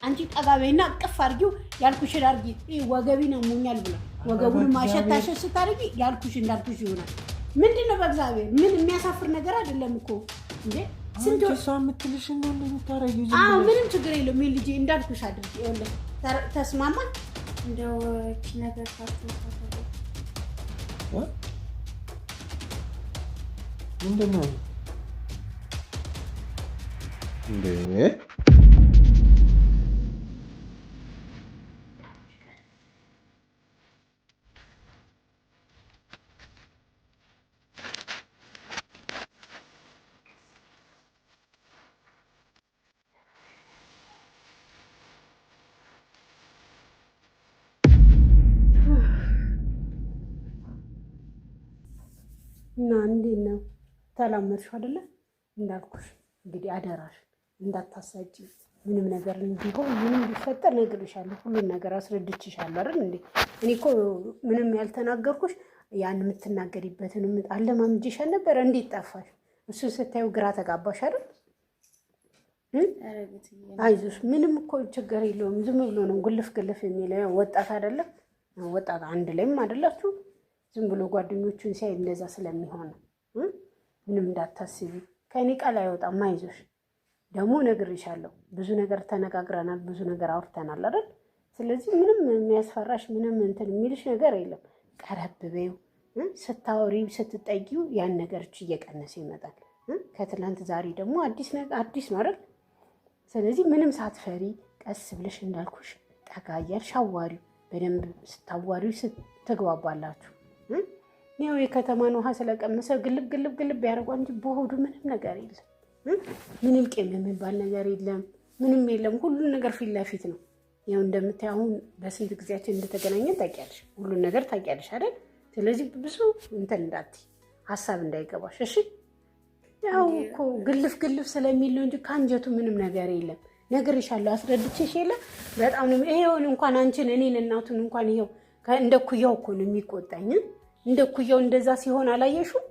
አንቺ ጠጋቤና ቅፍ አድርጊው ያልኩሽን አድርጊ። ወገቢን አሞኛል ብሎ ወገቡን ማሸታሸት ስታደርጊ ያልኩሽ እንዳልኩሽ ይሆናል። ምንድነው በእግዚአብሔር ምን የሚያሳፍር ነገር አይደለም እኮ እንዴ። ስንት ሰው የምትልሽ ነው እንደምታረጊው? ምንም ችግር የለውም። ምን ልጄ እንዳልኩሽ አድርጊ። ይኸውልህ ተስማማን። እንደው እቺ ነገር ታስተሳሰበ ምንድነው እንዴ? እና እንዴት ነው ተላመድሽው አይደለ? እንዳልኩሽ እንግዲህ አደራሽ እንዳታሳጪ። ምንም ነገር እንዲሆን ምንም ቢፈጠር ነግሬሻለሁ። ሁሉን ነገር አስረድቼሻለሁ አይደል እንዴ? እኔ እኮ ምንም ያልተናገርኩሽ ያን የምትናገሪበትን አለማምጄሻል ነበር። እንዴት ጠፋሽ? እሱን ስታዩ ግራ ተጋባሽ አይደል? አይዞሽ ምንም እኮ ችግር የለውም። ዝም ብሎ ነው ግልፍ ግልፍ የሚለው ወጣት አይደለም? ወጣት አንድ ላይም አይደላችሁ? ዝም ብሎ ጓደኞቹን ሲያይ እንደዛ ስለሚሆን ምንም እንዳታስቢ። ከእኔ ቃል አይወጣም። አይዞሽ ደግሞ ነግሬሻለሁ። ብዙ ነገር ተነጋግረናል፣ ብዙ ነገር አውርተናል አይደል? ስለዚህ ምንም የሚያስፈራሽ ምንም እንትን የሚልሽ ነገር የለም። ቀረብ በይው። ስታወሪ ስትጠጊው ያን ነገሮች እየቀነሰ ይመጣል። ከትላንት ዛሬ ደግሞ አዲስ ነው አይደል? ስለዚህ ምንም ሳትፈሪ ቀስ ብለሽ እንዳልኩሽ ጠጋ እያልሽ አዋሪው። በደንብ ስታዋሪው ትግባባላችሁ። ያው የከተማን ውሃ ስለቀመሰ ግልብ ያደርጓ እንጂ በሆዱ ምንም ነገር የለም። ምንም ቄም የሚባል ነገር የለም። ምንም የለም። ሁሉን ነገር ፊት ለፊት ነው። ያው እንደምታይ አሁን በስንት ጊዜያችን እንደተገናኘን ታውቂያለሽ። ሁሉን ነገር ታውቂያለሽ አይደል? ስለዚህ ብዙ እንትን እንዳትይ፣ ሀሳብ እንዳይገባሽ እሺ። ያው እኮ ግልፍ ስለሚል ነው እንጂ ከአንጀቱ ምንም ነገር የለም። ነግሬሻለሁ፣ አስረድቼሽ የለ በጣም ነው። ይሄውን እንኳን አንቺን እኔን እናቱን እንኳን ይሄው እንደ ኩያው እኮ ነው የሚቆጣኝ። እንደ ኩያው እንደዛ ሲሆን አላየሽው?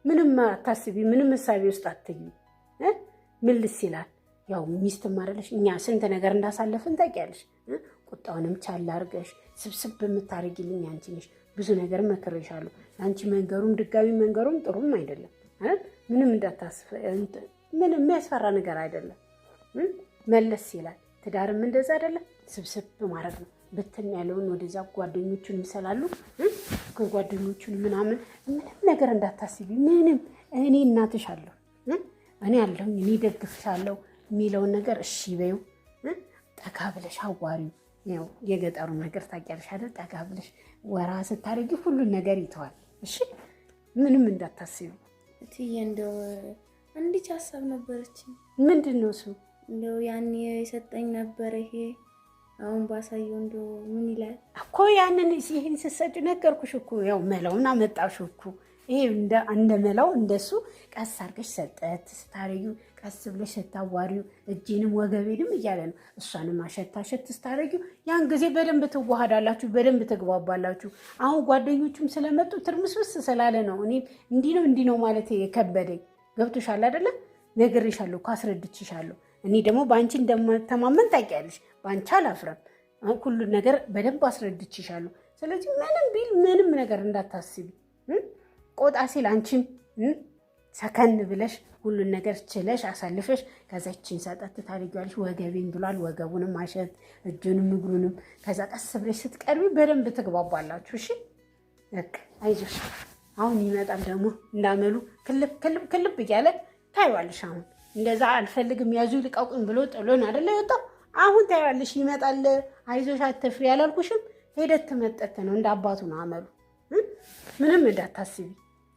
ምንም አታስቢ፣ ምንም እሳቤ ውስጥ አትግቢ። ምልስ ይላል። ያው ሚስት ማረለሽ እኛ ስንት ነገር እንዳሳለፍን ታውቂያለሽ። ቁጣውንም ቻል አድርገሽ ስብስብ የምታደርጊልኝ አንቺ ነሽ። ብዙ ነገር መክሬሻለሁ። አንቺ መንገሩም ድጋሚ መንገሩም ጥሩም አይደለም አይደል? ምንም እንዳታስፈ ምንም የሚያስፈራ ነገር አይደለም። መለስ ይላል። ትዳርም እንደዛ አይደለም፣ ስብስብ ማድረግ ነው። ብትን ያለውን ወደዛ ጓደኞቹን ይሰላሉ። ከጓደኞቹን ምናምን ምንም ነገር እንዳታስቢ። ምንም እኔ እናትሽ አለሁ፣ እኔ አለሁኝ፣ እኔ ደግፍሻለሁ የሚለውን ነገር እሺ በይው። ጠጋ ብለሽ አዋሪው። ያው የገጠሩን ነገር ታውቂያለሽ አይደል? ጠጋ ብለሽ ወራ ስታደርጊ ሁሉን ነገር ይተዋል። እሺ ምንም እንዳታስቢ እትዬ። እንደው አንዲት ሀሳብ ነበረችኝ። ምንድን ነው እሱ? እንደው ያኔ የሰጠኝ ነበረ ይሄ አሁን ባሳየው እንደው ምን ይላል እኮ ያንን ይሄን ስትሰጪ ነገርኩሽ እኮ። ያው መላውን አመጣሽው እኮ። ይሄ እንደ መላው እንደሱ ቀስ አድርገሽ ሰጠት ስታረጊው፣ ቀስ ብለሽ ስታዋሪው፣ እጄንም ወገቤንም እያለ ነው። እሷንም አሸታሸት ስታረጊው፣ ያን ጊዜ በደንብ ትዋሃዳላችሁ፣ በደንብ ትግባባላችሁ። አሁን ጓደኞቹም ስለመጡ ትርምስምስ ስላለ ነው እኔ እንዲህ ነው ማለት የከበደኝ። ገብቶሻል አይደለም? ነግሬሻለሁ፣ አስረድቼሻለሁ። እኔ ደግሞ በአንቺ እንደማተማመን ታውቂያለሽ። በአንቺ አላፍረም። ሁሉን ነገር በደንብ አስረድቼሻለሁ። ስለዚህ ምንም ቢል ምንም ነገር እንዳታስቢ። ቆጣ ሲል አንቺም ሰከን ብለሽ ሁሉን ነገር ችለሽ አሳልፈሽ ከዛችን ሰጠት ታደርጊዋለሽ። ወገቤን ብሏል፣ ወገቡንም አሸት፣ እጁንም እግሩንም። ከዛ ቀስ ብለሽ ስትቀርቢ በደንብ ትግባባላችሁ። እሺ በቃ አይዞሽ። አሁን ይመጣል ደግሞ እንዳመሉ ክልብ እያለ ታይዋለሽ። አሁን እንደዛ አልፈልግም ያዙ ልቀቁኝ ብሎ ጥሎን አይደለ የወጣው። አሁን ታይዋለሽ፣ ይመጣል። አይዞሽ አትፍሪ ያላልኩሽም? ሄደት መጠት ነው፣ እንደ አባቱ ነው አመሉ። ምንም እንዳታስቢ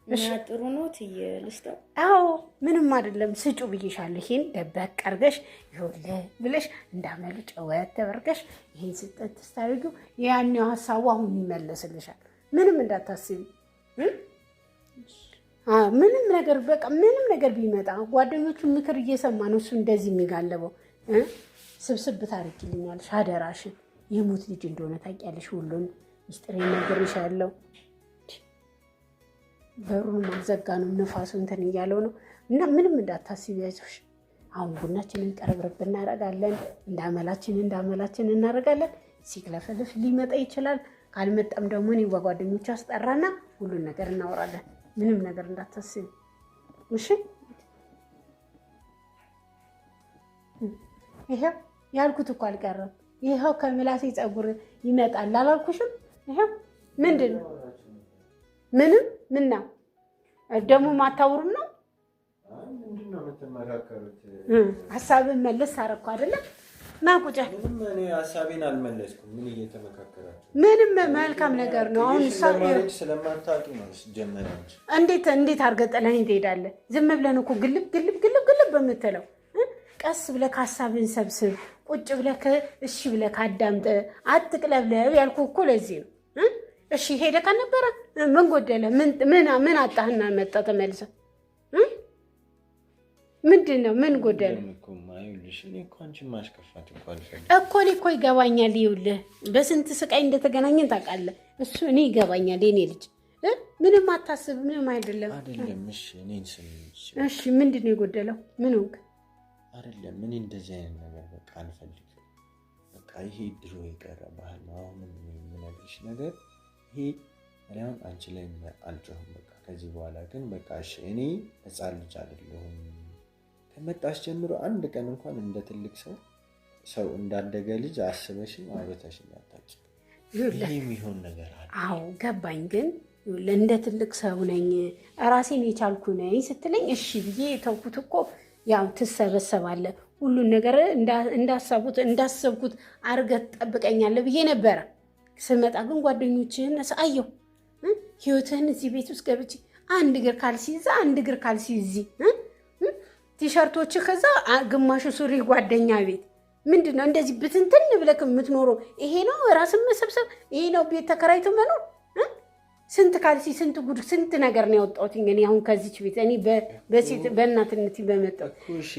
እና ጥሩ ነው ትዬ ልስጠው። አዎ ምንም አይደለም፣ ስጩ ብዬሻለሁ። ይሄን ደበቅ አድርገሽ ይኸውልህ ብለሽ እንዳመሉ ጨወት ተበርገሽ ይሄን ስጠት ስታደርጊው ያኔው ሀሳቡ አሁን ይመለስልሻል። ምንም እንዳታስቢ። ምንም ነገር በቃ ምንም ነገር ቢመጣ ጓደኞቹን ምክር እየሰማ ነው እሱ እንደዚህ የሚጋለበው። ስብስብ ታደርጊልኛለሽ አደራሽን። የሞት ልጅ እንደሆነ ታውቂያለሽ። ሁሉን ሚስጥር ነግሬሻለሁ። በሩን ማዘጋ ነው፣ ነፋሱ እንትን እያለው ነው። እና ምንም እንዳታስቢ፣ አይዞሽ። አሁን ቡናችንን ቀረብረብ እናደርጋለን። እንዳመላችን እናደርጋለን። ሲክለፈልፍ ሊመጣ ይችላል። ካልመጣም ደግሞ እኔ በጓደኞች አስጠራና ሁሉን ነገር እናወራለን። ምንም ነገር እንዳታስቢ እሺ። ይሄው ያልኩት እኮ አልቀረም። ይሄው ከምላሴ ፀጉር ይመጣል አላልኩሽም? ይሄው ምንድን ነው? ምንም ምን ነው ደግሞ ማታውሩም ነው? ሀሳብን መለስ አደረኩ አይደለ? ና ቁጭ። እኔ ሀሳቤን አልመለስኩም። ምን እየተመካከራችሁ? ምንም መልካም ነገር ነው። አሁን ስለማታውቂ ነው ጀመረች። እንዴት አድርገህ ጥለኸኝ ትሄዳለህ? ዝም ብለን እኮ ግልብ በምትለው ቀስ ብለህ ሀሳብን ሰብስብ፣ ቁጭ ብለህ እሺ ብለህ አዳምጥ፣ አትቅለብለብ ያልኩህ እኮ ለዚህ ነው። እሺ ሄደህ ካልነበረ ምን ጎደለ? ምን አጣህና መጣ ተመልሰህ? ምንድን ነው? ምን ጎደለ እኮ? እኔ እኮ ይገባኛል። ይኸውልህ በስንት ስቃይ እንደተገናኘን ታውቃለህ። እሱ እኔ ይገባኛል። የኔ ልጅ ምንም አታስብ፣ ምንም አይደለም። እሺ ምንድን ነው የጎደለው? ምን ሆንክ? አይደለም እኔ እንደዚህ አይነት ነገር በቃ አልፈልግም። በቃ ይሄ ድሮ የቀረ ባህል ነው። አሁን የምነግርሽ ነገር ይሄ አሁን አንቺ ላይ አልጮህም። በቃ ከዚህ በኋላ ግን በቃ እሺ እኔ ህፃን ልጅ አይደለሁም። ከመጣሽ ጀምሮ አንድ ቀን እንኳን እንደ ትልቅ ሰው እንዳደገ ልጅ አስበሽኝ አውርተሽኝ አታውቂም። ይሄ የሚሆን ነገር አለ። አዎ ገባኝ። ግን እንደ ትልቅ ሰው ነኝ ራሴን የቻልኩ ነኝ ስትለኝ እሺ ብዬ የተውኩት እኮ ያው ትሰበሰባለህ ሁሉን ነገር እንዳሰብኩት አድርገህ ትጠብቀኛለህ ብዬ ነበረ። ስመጣ ግን ጓደኞችህን አየሁ። ህይወትህን እዚህ ቤት ውስጥ ገብቼ አንድ እግር ካልሲ እዛ አንድ እግር ካልሲ እዚህ ቲሸርቶች ከዛ ግማሹ ሱሪ ጓደኛ ቤት ምንድን ነው እንደዚህ ብትንትን ብለህ የምትኖረው? ይሄ ነው ራስን መሰብሰብ? ይሄ ነው ቤት ተከራይቶ መኖር? ስንት ካልሲ ስንት ጉድ ስንት ነገር ነው ያወጣሁት እኔ አሁን ከዚች ቤት እኔ በሴት በእናትነት በመጣሁ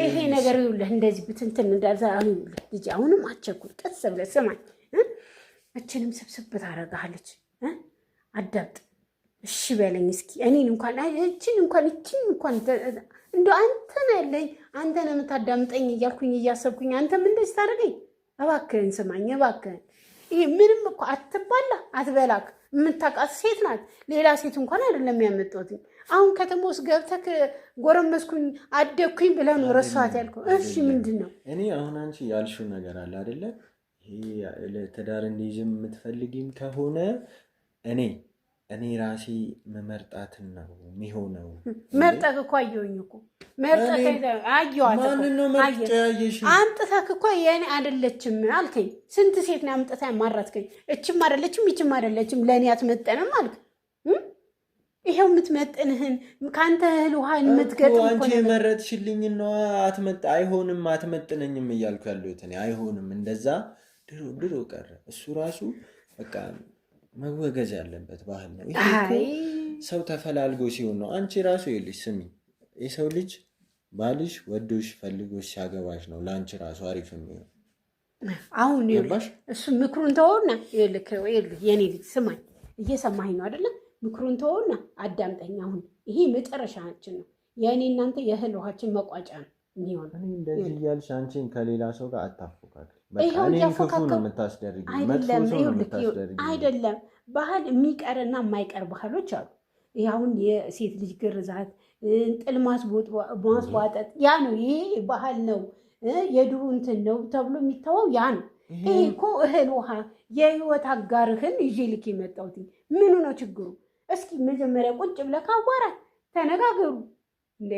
ይሄ ነገር ይኸውልህ እንደዚህ ብትንትን እንዳልዛ ልጅ አሁንም አትቸኩል። ቀስ ብለህ ስማኝ። እችንም ስብስብ ታደርግሃለች። አዳምጥ እሺ በለኝ እስኪ እኔን እንኳን እችን እንኳን እንደው አንተ ነው ያለኝ አንተ ነው የምታዳምጠኝ እያልኩኝ እያሰብኩኝ አንተም እንደዚህ ታደርገኝ? እባክህን ስማኝ እባክህን። ይሄ ምንም እኮ አትባላ አትበላክ የምታውቃት ሴት ናት። ሌላ ሴት እንኳን አይደለም ያመጣሁት። አሁን ከተማ ውስጥ ገብተህ ጎረመስኩኝ አደግኩኝ ብለህ ነው ረሳኋት ያልከው። እሺ ምንድን ነው? እኔ አሁን አንቺ ያልሽው ነገር አለ አይደለ? ይሄ ለትዳር እንዲይዝም የምትፈልጊም ከሆነ እኔ ራሴ መመርጣትን ነው የሚሆነው። መርጠህ እኮ አየሁኝ እኮ መርጠህ አየኋት እኮ አምጥተህ እኮ የእኔ አይደለችም አልከኝ። ስንት ሴት ነው አምጥተህ ያማራትከኝ? እችም አይደለችም ይችም አይደለችም ለእኔ አትመጠንም አልክ። ይሄው የምትመጥንህን ከአንተ እህል ውሃ የምትገጥም እኮ አንቺ የመረጥሽልኝ ነው። አይሆንም አትመጥነኝም እያልኩ ያለሁት እኔ አይሆንም። እንደዛ ድሮ ቀረ። እሱ ራሱ በቃ መወገዝ ያለበት ባህል ነው። ይሄ እኮ ሰው ተፈላልጎ ሲሆን ነው። አንቺ ራሱ ይልሽ ስሚ፣ የሰው ልጅ ባልሽ ወዶሽ ፈልጎሽ ሲያገባሽ ነው ለአንቺ ራሱ አሪፍ የሚሆን። አሁን እሱ ምክሩን ተወውና የኔ ልጅ ስማኝ፣ እየሰማኸኝ ነው አይደለም? ምክሩን ተወውና አዳምጠኝ። አሁን ይሄ መጨረሻችን ነው። የእኔ እናንተ የእህል ውሃችን መቋጫ ነው የሚሆን። እንደዚህ እያልሽ አንቺን ከሌላ ሰው ጋር አታፎካክል። አይደለም ባህል የሚቀርና የማይቀር ባህሎች አሉ። ይህ አሁን የሴት ልጅ ግርዛት፣ ጥል ማስቧጠጥ ያ ነው። ይሄ ባህል ነው፣ የድሮ እንትን ነው ተብሎ የሚታወው ያ ነው። ይሄ እኮ እህል ውሃ የህይወት አጋርህን ይዤ ልክ የመጣሁት ምኑ ነው ችግሩ? እስኪ መጀመሪያ ቁጭ ብለህ ካዋራት ተነጋገሩ። እንዴ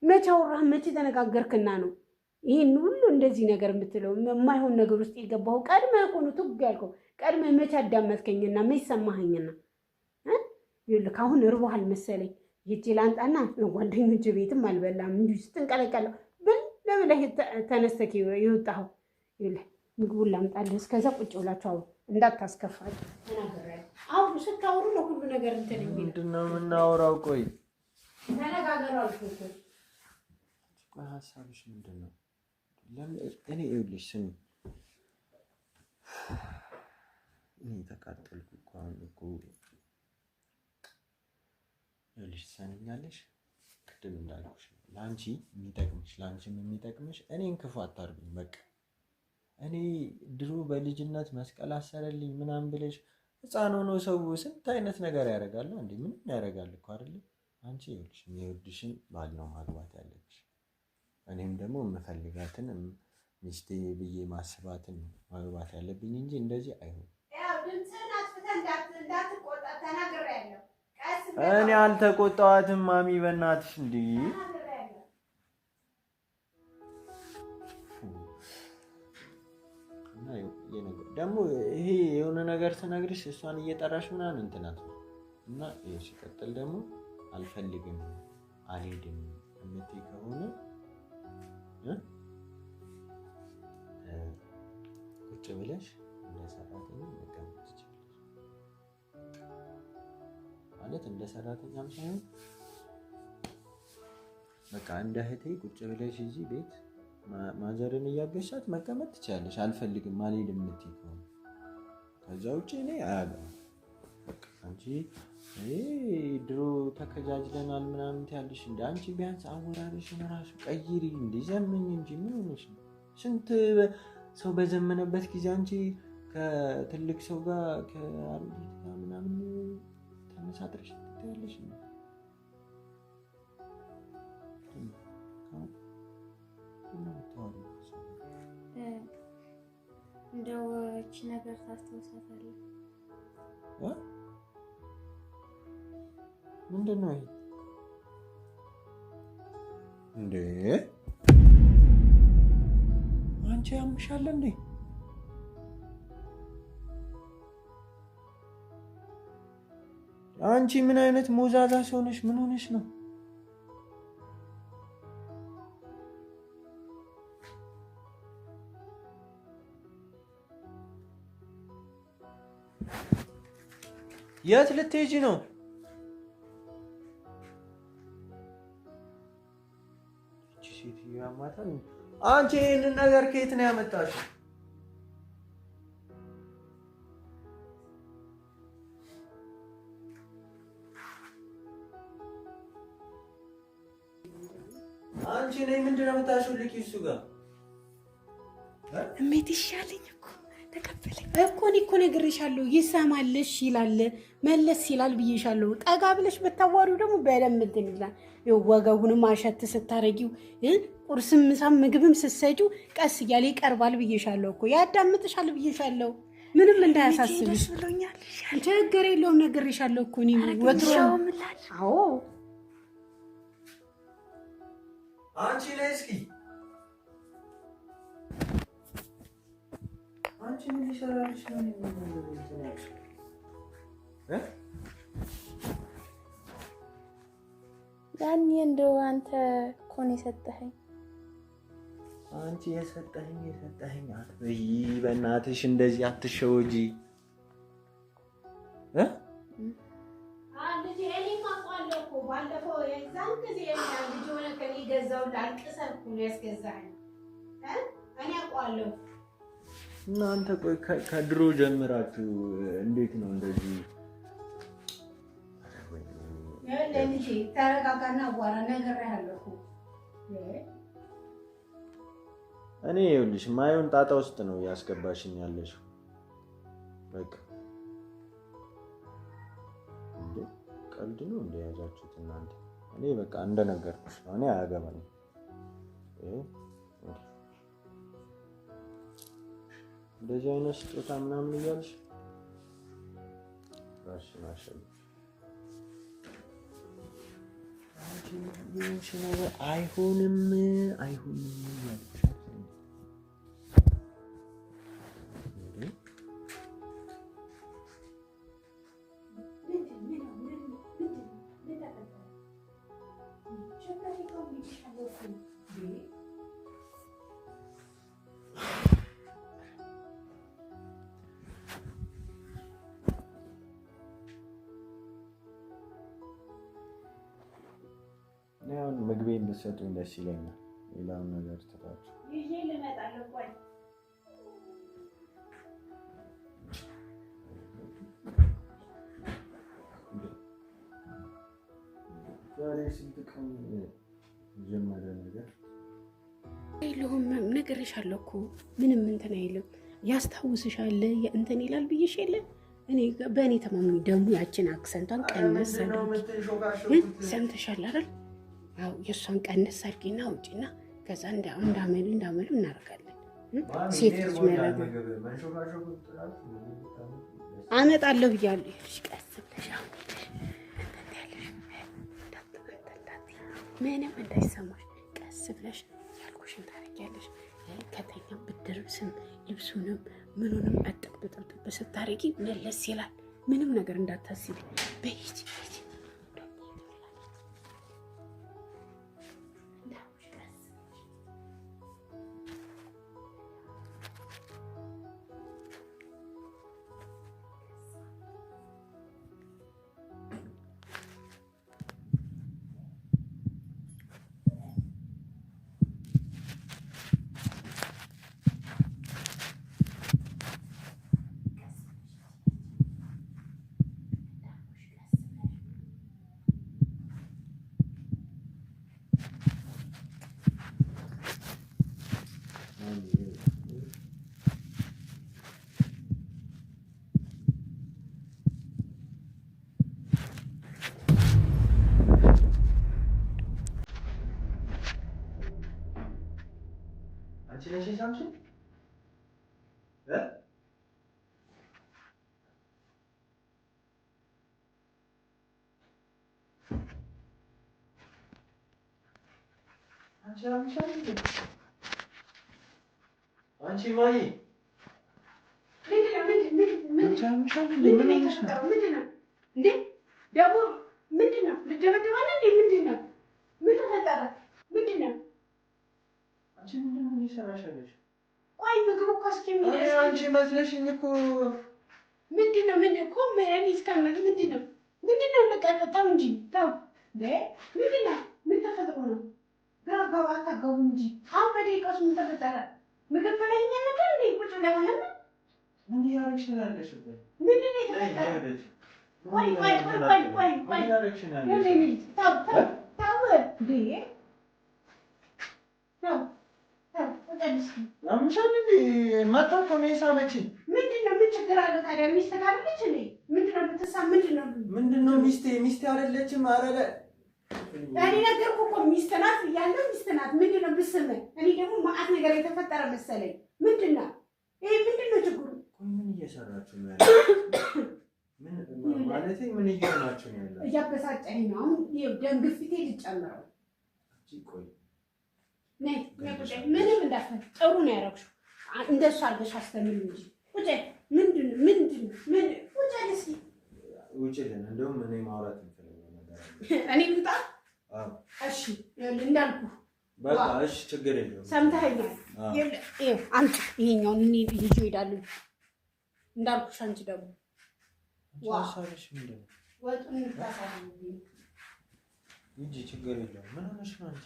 መቼ አወራህ? መቼ ተነጋገርክና ነው ይህን ሁሉ እንደዚህ ነገር የምትለው? የማይሆን ነገር ውስጥ የገባው ቀድመህ እኮ ነው ትግ ያልከው። ቀድመህ መቼ አዳመጥከኝና መቼ ሰማኸኝና? ይኸውልህ አሁን እርቦሃል መሰለኝ ሂጅ ላንጣና ጓደኞች ቤትም አልበላም እንዲሁ ስትንቀለቀለው ብለህ ተነስተህ የወጣኸው። ይኸውልህ ምግቡን ላምጣልህ፣ እስከዛ ቁጭ ብላችሁ አውሩ፣ እንዳታስከፋል ተናገራለሁ። አሁን ስታወሩ ነው ሁሉ ነገር እንትን የሚለው። ምንድን ነው የምናወራው? ቆይ ተነጋገሩ አልኩህ እኮ። ሀሳብሽ ምንድን ነው? እኔ ይኸውልሽ ስሚ፣ እኔ ተቃጠልኩ እኮ አሁን እኮ ይኸውልሽ ትሰሚኛለሽ? ቅድም እንዳልኩሽ ነው ለአንቺ የሚጠቅምሽ ለአንቺም የሚጠቅምሽ እኔን ክፉ አታርጉኝ። በቃ እኔ ድሮ በልጅነት መስቀል አሰረልኝ ምናምን ብለሽ ህፃን ሆኖ ሰው ስንት አይነት ነገር ያደርጋል እንዴ? ምንም ያደርጋል እኮ አይደለ? አንቺ ይኸውልሽ የሚወድሽን ባል ነው ማግባት ያለብሽ። እኔም ደግሞ የምፈልጋትን ሚስቴ ብዬ ማስባትን ማግባት ያለብኝ እንጂ እንደዚህ አይሆንም። እኔ አልተቆጣዋትም ማሚ በእናትሽ እንዴ ደግሞ ይሄ የሆነ ነገር ስነግርሽ እሷን እየጠራሽ ምናምን እንትናት እና ይሄ ሲቀጥል ደግሞ አልፈልግም አልሄድም እምትይ ከሆነ ቁጭ ብለሽ እንደ ሰራተኛ መቀመጥ ትችላለሽ። ማለት እንደ ሰራተኛም ሳይሆን በቃ እንደ እህቴ ቁጭ ብለሽ እዚህ ቤት ማዘርን እያገሻት መቀመጥ ትችላለሽ። አልፈልግም አልሄድም የምትይ ከሆነ ከዛ ውጭ እኔ አያገባም። በቃ አንቺ ድሮ ተከጃጅለናል ምናምን ትያለሽ እንደ አንቺ ቢያንስ አወራርሽን እራሱ ቀይሪ እንደ ዘመኝ እንጂ ምን ሆነሽ ነው? ስንት ሰው በዘመነበት ጊዜ አንቺ ከትልቅ ሰው ጋር ከአሮጊት ጋር ምናምን ተመሳጥረሽ ትያለሽ ነው። እንደው እቺ ነገር ታስታውሳታለህ? ምንድን ነው ይሄ እንዴ? አንቺ ያምሻል እንዴ? አንቺ ምን አይነት ሞዛዛ ሰው ነሽ? ምን ሆነሽ ነው? የት ልትሄጂ ነው? እቺ ሴትዮ ያማታል። አንቺ ይሄንን ነገር ከየት ነው ያመጣሽው? አንቺ ነኝ ምንድን ነው የምታሽልኪው እሱ ጋር? እሜት ይሻለኝ እኮ ተቀበለኝ እኮ እኔ እኮ ነግሬሻለሁ። ይሰማልሽ ይላል መለስ ይላል ብዬሻለሁ። ጠጋ ብለሽ ብታዋሪው ደግሞ በደንብ እንትን ይላል። ወገቡንም አሸት ስታረጊው ቁርስም ምሳም ምግብም ስትሰጪው ቀስ እያለ ይቀርባል ብዬሻለሁ እኮ ያዳምጥሻል ብዬሻለሁ። ምንም እንዳያሳስብሽ ብሎኛል። ችግር የለውም ነግሬሻለሁ እኮ እኔ ወትሮ አዎ አንቺ ላይ እስኪ አንቺ ምን ይሰራልሽ ነው? ያኔ እንደው አንተ እኮ ነው የሰጠኸኝ። አንቺ የሰጠኸኝ አትበይ በእናትሽ፣ እንደዚህ አትሸወጂ። ልጅ እኔ ማቋለሁ እኮ ባለፈው የዛን ጊዜ ልጅ ሆነ ከኔ ገዛው ላልቅሰብኩ ነው ያስገዛኸኝ። እኔ አቋለሁ። እናንተ ቆይ ከድሮ ጀምራችሁ እንዴት ነው እንደዚህ? ለልጅ ተረጋጋና አዋራ ነገር ያለው እኔ ይኸውልሽ ማየውን ጣጣ ውስጥ ነው ያስገባሽኝ ያለሽው። በቃ እንዴ ቀልድ ነው እንደያዛችሁት እናንተ። እኔ በቃ እንደነገርኩሽ ነው። እኔ አያገባኝም። እንደዚህ አይነት ስጦታ ምናምን እያልሽ ራስሽን አሸንፍ። አንቺ ይህንሽ ነገር አይሆንም እያልኩሽ አሁን ምግቤን ብትሰጡኝ ደስ ይለኛል። ሌላውን ነገር ትታችሁ ይዤ ልመጣለሁ። ቆይ ዛሬ ስንት ቀን ጀምሮ ነግሬሻለሁ እኮ ምንም እንትን አይልም። ያስታውስሻል እንትን ይላል ብዬሽ የለ እኔ በእኔ ተማምኝ። ደግሞ ያችን አክሰንቷን ቀነስ አድርጊ። ሰምተሻል አይደል? አዎ የእሷን ቀነስ አድርጊና ውጪና ከዛ እንዳመሉ እናደርጋለን። ሴት ልጅ መረግ አመጣለሁ ብያለሁ። ቀስ ብለሽ ምንም እንዳይሰማሽ ቀስ ብለሽ ያልኩሽን ታደርጊያለሽ። ከተኛ ብድር ስም ልብሱንም ምኑንም አጥብጥብጥብ ስታደርጊ መለስ ይላል። ምንም ነገር እንዳታስቢ በይጂ ነሽ ሳምሽን አንቺ ማይ ቆይ ምግብ እኮ እስኪሚደርስ አንቺ መስለሽኝ እኮ ምንድን ነው? ምን እኮ ምን እስካመት ምንድን ነው? ተው እንጂ ተው። ምንድን ነው? ምን ተፈጥሮ ነው? ገባ አታገቡ እንጂ አሁን በደቂቃ ውስጥ ምን ተፈጠረ? ምግብ በላይኛ ነበር እንዴ? ቁጭ ለሆነ ምን ያርሽ ያለሽ ምንድን ነው የተፈጠረ? ቆይ ተው እንዴ ተው አምሻል እንዴ ማታው ነው የሳመችኝ። ምንድነው? ምን ችግር አለ ታዲያ? ሚስት ካለች እኔ ምንድነው የምትሳም? ምንድነው ሚስቴ አይደለችም? አረለ እኔ ነገርኩህ እኮ ሚስት ናት እያለሁ ሚስት ናት። ምንድነው ብስምህ? እኔ ደግሞ ማአት ነገር የተፈጠረ መሰለኝ። ምንድነው ይሄ? ምንድነው ችግሩ? ምን እየሰራችሁ ነው ያለው? ማለቴ ምን እየሆናችሁ ነው ያለው? እያበሳጨኝ ነው። አሁን ደም ግፊቴ ልጨምረው። ቆይ ምንም እንዳትፈል ጥሩ ነው ያደረግሽው። እንደሱ አድርገሽ አስተምሪ እንጂ ውጭ ምንድነው ምን ውጭ እስኪ ውጭልን። እንደውም እኔ ማውራት እንፈልጋለን ነገር እኔ ልውጣ? እሺ እንዳልኩህ በቃ እሺ፣ ችግር የለውም። ሰምተኸኛል? ይኸው አንቺ ይሄኛውን እኔ ይዤ እሄዳለሁ እንዳልኩሽ። አንቺ ደግሞ ዋሳለሽ ምንድን ነው ወጡን ታሳየኝ እንጂ ችግር የለውም። ምን ሆነሽ ነው አንቺ?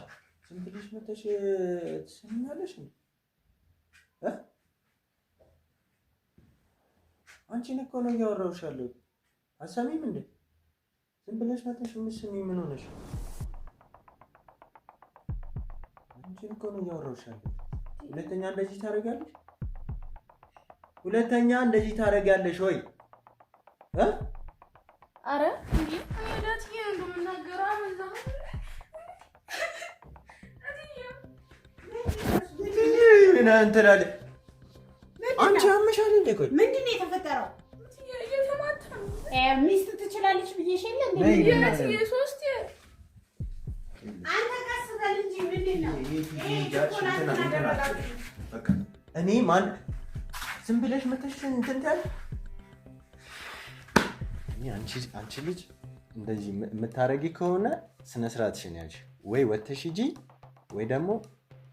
ዝም ብለሽ መተሽ ትሰሚኛለሽ እንዴ? አንቺን እኮ ነው እያወራሁሽ ያለሁት። አትሰሚም እንዴ? ዝም ብለሽ መተሽ የምትስሚኝ ምን ሆነሽ? አንቺን እኮ ነው እያወራሁሽ ያለሁት። ሁለተኛ እንደዚህ ታደርጊያለሽ? ሁለተኛ እንደዚህ ታደርጊያለሽ ወይ? አረ እንዴ አይዳት ይሄን እንደምናገረው አመዛው ምን እንትላለ አንቺ አመሻል እንዴ? ቆይ ምንድን ነው የተፈጠረው? ሚስት ትችላለች ብዬሽ የለ እንዴ? የሶስት አንተ ቀስ በል እንጂ ምንድን ነው እኔ ማን ዝም ብለሽ መተሽ እንትን ታል እኔ አንቺ ልጅ እንደዚህ የምታረጊ ከሆነ ስነ ስርዓትሽን ያዥ። ወይ ወተሽ ሂጂ ወይ ደግሞ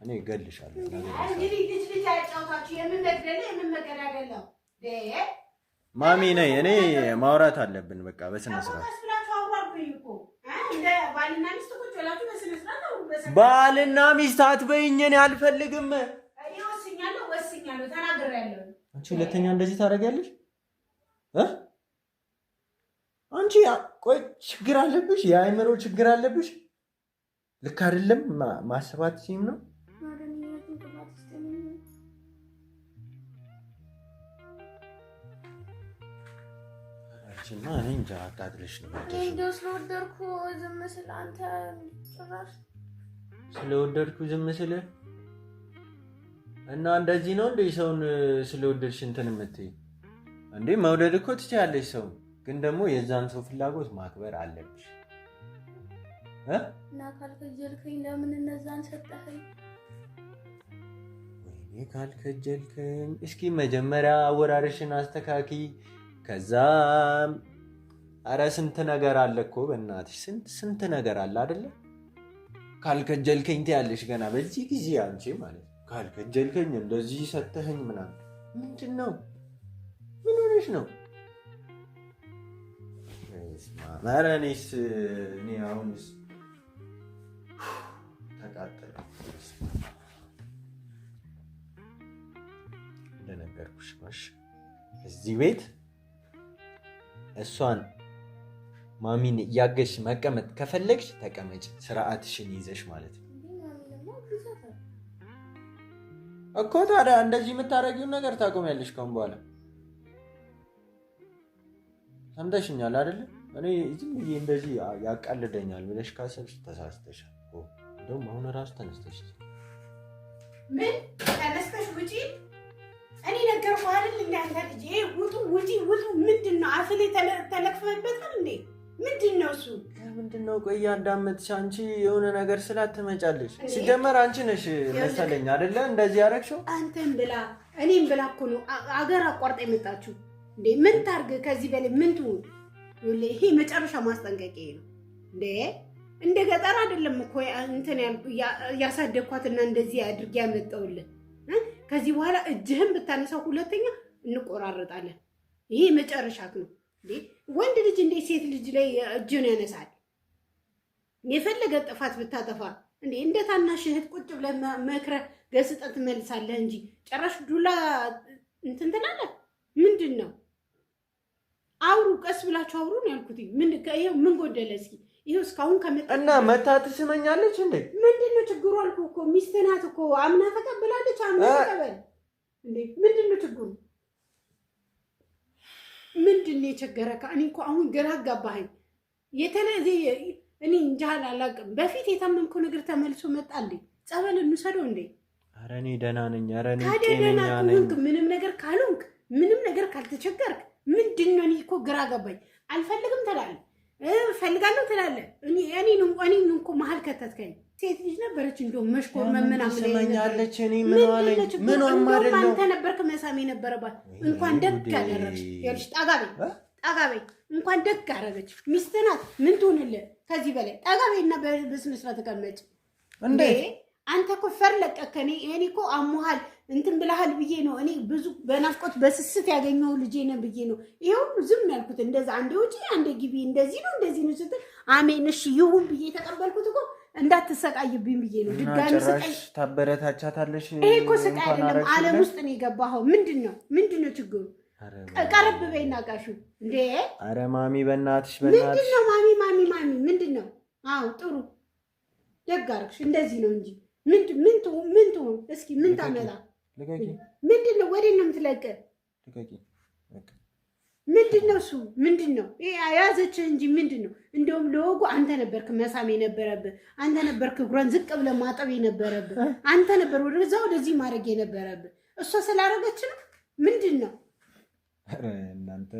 እኔ እገልሻለሁ። እንግዲህ ልጅ ያጫውታችሁ የምንመገዳገል ነው። ማሚ ነይ፣ እኔ ማውራት አለብን። በቃ በስነ ስርዓት ባልና ሚስት አትበይኝ። እኔ አልፈልግም። ወስኛለሁ፣ ተናግሬያለሁ። አንቺ ሁለተኛ እንደዚህ ታደርጊያለሽ? አንቺ ቆይ ችግር አለብሽ፣ የአእምሮ ችግር አለብሽ። ልክ አይደለም። ማሰባት ሲም ነው አንቺማ እኔ እንጃ አቃጥለሽ ነው እንደው ስለወደድኩ ዝም ስል አንተ ጭራሽ ስለወደድኩ ዝም ስል እና እንደዚህ ነው እንዴ ሰውን ስለወደድሽ እንትን የምትይ እንዴ? መውደድ እኮ ትችያለሽ ሰው ግን ደግሞ የዛን ሰው ፍላጎት ማክበር አለብሽ እና ካልከጀልከኝ ለምን እነዛን ሰጠኸኝ? ወይኔ ካልከጀልከኝ እስኪ መጀመሪያ አወራርሽን አስተካኪ ከዛ አረ ስንት ነገር አለ እኮ በእናትሽ ስንት ነገር አለ አይደለ? ካልከጀልከኝ ትያለሽ ገና በዚህ ጊዜ አንቺ ማለት ካልከጀልከኝ እንደዚህ ሰጠኸኝ ምናምን ምንድን ነው? ምን ሆነሽ ነው? ኧረ እኔ አሁንስ ተቃጠለ። እንደነገርኩሽ ማሽ እዚህ ቤት እሷን ማሚን እያገሽ መቀመጥ ከፈለግሽ ተቀመጭ፣ ስርዓትሽን ይዘሽ ማለት ነው እኮ። ታዲያ እንደዚህ የምታደርጊውን ነገር ታቆሚያለሽ ካሁን በኋላ። ሰምተሽኛል አይደለ? እኔ ዝም ብዬ እንደዚህ ያቃልደኛል ብለሽ ካሰብሽ ተሳስተሻል። እንደውም አሁን እራሱ ተነስተሽ ምን ተነስተሽ ውጪ። እኔ ነገርኩህ አይደል? እንዳንተ ልጅ ውጡ ውጡ ምንድን ነው? አፍ ላይ ተለክፈበታል እንዴ? ምንድን ነው እሱ? ምንድን ነው? ቆይ እንዳመጥሽ አንቺ የሆነ ነገር ስላትመጫለሽ። ሲጀመር አንቺ ነሽ መሰለኝ አይደለ እንደዚህ ያደረግሽው። አንተም ብላ እኔም ብላ እኮ ነው አገር አቋርጣ የመጣችሁ እንዴ። ምን ታርግ ከዚህ በላይ ምን ትሁን? ይሄ መጨረሻ ማስጠንቀቂያ ነው እንዴ። እንደ ገጠር አይደለም እኮ እንትን ያሳደግኳትና እንደዚህ አድርጌ ያመጣውልህ። ከዚህ በኋላ እጅህን ብታነሳው ሁለተኛ እንቆራረጣለን። ይሄ መጨረሻ ነው እንዴ። ወንድ ልጅ እንዴ ሴት ልጅ ላይ እጅን ያነሳል? የፈለገ ጥፋት ብታጠፋ እንዴ እንደ ታናሽ እህት ቁጭ ብለህ መክረህ ገስጠህ ትመልሳለህ እንጂ ጭራሽ ዱላ እንትን ትላለህ። ምንድን ነው? አውሩ፣ ቀስ ብላችሁ አውሩ ነው ያልኩት። ምን ጎደለ? እስኪ ይሄው እስካሁን ከመጣ እና መታ ትስመኛለች እንዴ? ምንድን ነው ችግሩ? አልኩህ እኮ ሚስትህ ናት እኮ አምና ተቀብላለች። አምና ተቀበል እንዴ። ምንድን ነው ችግሩ? ምንድን ነው የቸገረህ? እኔ እኮ አሁን ግራ አጋባኸኝ። የተለየ እኔ እንጃ አላውቅም። በፊት የታመምከው ነገር ተመልሶ መጣ እንዴ? ጸበል እንውሰደው እንዴ? ኧረ እኔ ደህና ነኝ። ኧረ እኔ ጤነኛ ነኝ። ምንም ነገር ካልሆንክ ምንም ነገር ካልተቸገርክ ምንድን ነው? እኔ እኮ ግራ ገባኝ። አልፈልግም ትላለህ፣ እፈልጋለሁ ትላለህ። እኔን እኮ መሀል ከተትከኝ። ሴት ልጅ ነበረች እንደውም መሽኮር መመናምን ትሰማኛለች። እኔ ምን አለኝ? ምንም አይደለም። አንተ ነበርክ መሳም የነበረባት። እንኳን ደግ ያደረግሽ ይኸውልሽ። ጠጋ በይ። እንኳን ደግ አደረገች። ሚስትህ ናት። ምን ትሆንልህ ከዚህ በላይ? ጠጋ በይና በስነ ስርዓት ተቀመጭ እንዴ። አንተ እኮ ፈርለቀህ ከኔ እኔ እኮ አሞሃል እንትን ብለሃል ብዬ ነው። እኔ ብዙ በናፍቆት በስስት ያገኘው ልጄ ነው ብዬ ነው ይሄው ዝም ያልኩት። እንደዛ አንዴ ውጪ አንዴ ግቢ እንደዚህ ነው ስትል አሜን እሺ ይሁን ብዬ ተቀበልኩት እኮ እንዳትሰቃይብኝ ብዬ ነው። ድጋሚ ስቃይ ታበረታቻታለሽ። ይሄ እኮ ስቃይ አይደለም፣ ዓለም ውስጥ ነው የገባኸው። ምንድን ነው ችግሩ? ቀረብ በይና ቃሹ እንዴ። አረ ማሚ በእናትሽ ምንድን ነው ማሚ ምንድን ነው? አዎ ጥሩ ደግ አደረግሽ። እንደዚህ ነው እንጂ ምን ትሆን? እስኪ ምን ታመጣ? ምንድን ነው? ወዴት ነው የምትለቀ? ምንድን ነው እሱ? ምንድን ነው ያዘችህ እንጂ ምንድን ነው? እንደውም ለወጉ አንተ ነበርክ መሳም የነበረብህ፣ አንተ ነበርክ እግሯን ዝቅ ብለህ ማጠብ የነበረብህ፣ አንተ ነበር ወደዛ ወደዚህ ማድረግ የነበረብህ። እሷ ስላደረገች ነው። ምንድን ነው እናንተ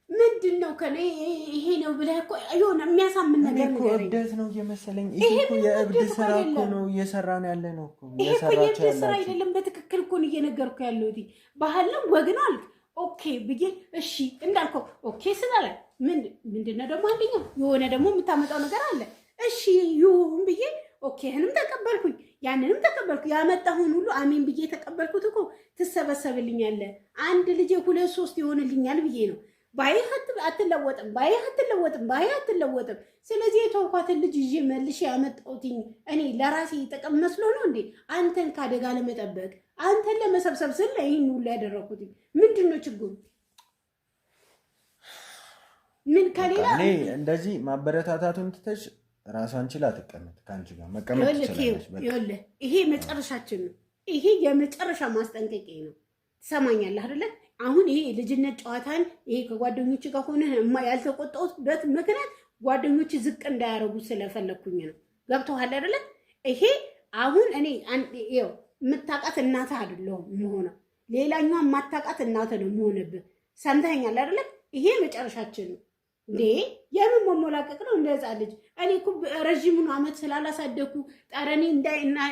ምንድን ነው ከኔ ይሄ ነው ብለህ እኮ የሆነ የሚያሳምን ነገር እኮ እብደት ነው እየመሰለኝ። ይሄ እኮ የእብድ ስራ እኮ ነው እየሰራን ያለ ነው እኮ። ይሄ እኮ የእብድ ስራ አይደለም። በትክክል እኮ ነው እየነገርኩ ያለሁት። ባህል ነው ወግ ነው አልክ። ኦኬ ብዬ እሺ እንዳልከው ኦኬ ስላለ ምንድን ነው ደግሞ አንደኛው የሆነ ደግሞ የምታመጣው ነገር አለ። እሺ ይሁን ብዬ ኦኬህንም ተቀበልኩኝ፣ ያንንም ተቀበልኩ። ያመጣሁን ሁሉ አሜን ብዬ ተቀበልኩት እኮ። ትሰበሰብልኛለህ፣ አንድ ልጄ 2-3 ይሆንልኛል ብዬ ነው። ባይህ አትለወጥም። ስለዚህ የተውኳትን ልጅ ይዤ መልሼ ያመጣሁት እኔ ለራሴ ጥቅም መስሎ ነው እንዴ? አንተን ከአደጋ ለመጠበቅ አንተን ለመሰብሰብ ስል ይህን ሁሉ ያደረኩት ምንድን ነው ችግሩ? ምን ከሌላ እንደዚህ ማበረታታቱን ትተሽ ራሷን ችላ ትቀመጥ። ከአንቺ ጋር መቀመጥ ትችላለች። ይሄ መጨረሻችን ነው። ይሄ የመጨረሻ ማስጠንቀቂያ ነው። ትሰማኛለህ አይደለ? አሁን ይሄ ልጅነት ጨዋታን ይሄ ከጓደኞች ጋር ሆነ ያልተቆጣሁበት ምክንያት ጓደኞች ዝቅ እንዳያረጉ ስለፈለኩኝ ነው። ገብቶሃል አይደለ? ይሄ አሁን እኔ ይኸው የምታውቃት እናትህ አይደለሁም የምሆነው፣ ሌላኛዋ የማታውቃት እናትህ ነው የምሆንብህ። ሰምተኸኛል አይደለ? ይሄ መጨረሻችን ነው። እንዴ የምን መሞላቀቅ ነው? እንደዛ ልጅ እኔ እኮ ረዥሙን ዓመት ስላላሳደኩ ጠረኔ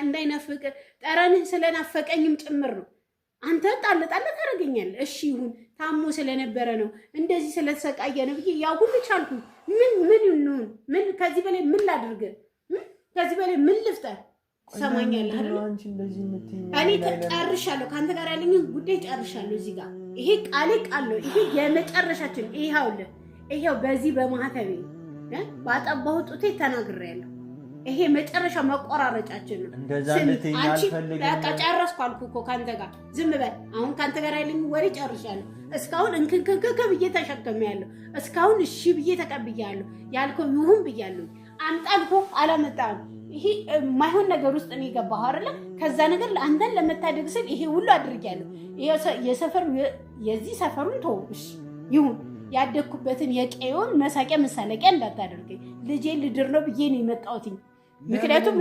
እንዳይናፍቅ ጠረንህ ስለናፈቀኝም ጭምር ነው። አንተ ጣል ታደርገኛለህ። እሺ ይሁን ታሞ ስለነበረ ነው እንደዚህ ስለተሰቃየ ነው ብዬ ያው ሁሉ ቻልኩ። ምን ይሁን ምን ከዚህ በላይ ምን ላድርግ? ከዚህ በላይ ምን ልፍጠር? ሰማኛለህ አይደል? እኔ ጨርሻለሁ። ከአንተ ጋር ያለኝን ጉዳይ ጨርሻለሁ። እዚህ ጋር ይሄ ቃል ነው። ይሄ የመጨረሻችን ይሄው በዚህ በማህተቤ ባጠባሁት ጡቴ ተናግሬያለሁ። ይሄ መጨረሻ መቆራረጫችን ነው። አንቺ በቃ ጨረስኩ አልኩ እኮ ካንተ ጋር ዝም በል። አሁን ካንተ ጋር ያለኝ ወሬ ጨርሻለሁ። እስካሁን እንክንክንክ ብዬ ተሸክሜያለሁ። እስካሁን እሺ ብዬ ተቀብያለሁ። ያልከው ይሁን ብያለሁ። አምጣልኩ አላመጣም። ይሄ ማይሆን ነገር ውስጥ ነው የገባው አይደለ? ከዛ ነገር አንተን ለመታደግ ስል ይሄ ሁሉ አድርጌያለሁ። የዚህ ሰፈሩን ተው እሺ ይሁን። ያደኩበትን የቀየውን መሳቂያ መሳለቂያ እንዳታደርገኝ። ልጄ ልድር ነው ብዬ ነው የመጣሁትኝ። ምክንያቱም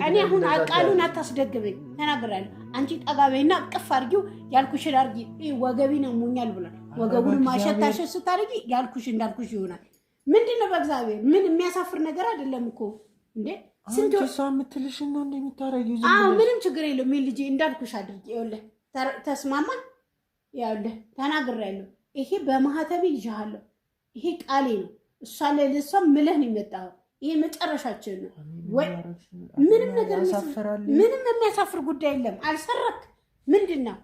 እኔ አሁን ቃሉን አታስደግበኝ ተናግራለሁ። አንቺ ጠጋቤና ቅፍ አድርጊው ያልኩሽን አድርጊ። ወገቤን አሞኛል ብሏል። ወገቡን ማሸታሸት ስታደርጊ ያልኩሽ እንዳልኩሽ ይሆናል። ምንድን ነው በእግዚአብሔር ምን የሚያሳፍር ነገር አይደለም እኮ እንዴ። ስንት እሷ የምትልሽን ነው እንደምታረጊው? ምንም ችግር የለውም። ልጄ እንዳልኩሽ አድርጊ። ይኸውልህ ተስማማን። ይኸውልህ ተናግሬያለሁ። ይሄ በማህተቤ ይዣለሁ። ይሄ ቃሌ ነው። እሷ ለሷ ምለህ ነው የመጣኸው። ይሄ መጨረሻችን ነው። ወይ ምንም ነገር ምንም የሚያሳፍር ጉዳይ የለም። አልሰረክ ምንድነው?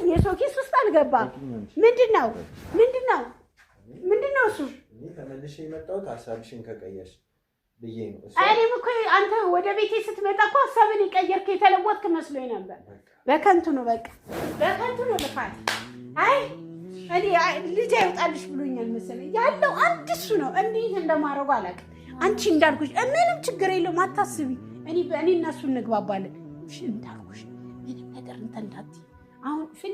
የሰው ኪስ ውስጥ አልገባም። ምንድነው እሱ? ተመልሼ የመጣሁት ሀሳብሽን ከቀየርሽ ብዬ ነው። እኔም እኮ አንተ ወደ ቤቴ ስትመጣ እኮ ሀሳብን የቀየርክ የተለወጥክ መስሎኝ ነበር። በከንቱ ነው፣ በቃ በከንቱ ነው ልፋት። አይ እኔ ልጅ አይወጣልሽ ብሎኛል መሰለኝ። ያለው አንድ እሱ ነው። እንዴት እንደማረጉ አላውቅም። አንቺ እንዳልኩሽ ምንም ችግር የለውም አታስቢ። እኔ እና እሱ እንግባባለን። እሺ እንዳልኩሽ ምንም ነገር እንተንዳት። አሁን ፍል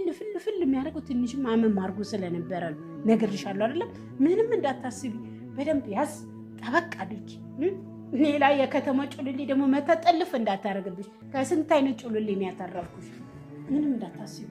የሚያደርገው ትንሽም አመም አድርጎ ስለነበረ ነው። ነግሬሻለሁ አይደለም? ምንም እንዳታስቢ። በደንብ ያዝ፣ ጠበቅ አድርጊ። ሌላ የከተማ ጩልሌ ደግሞ መተጠልፍ እንዳታረግብሽ። ከስንት አይነት ጩልሌ ነው ያተረፍኩሽ። ምንም እንዳታስቢ።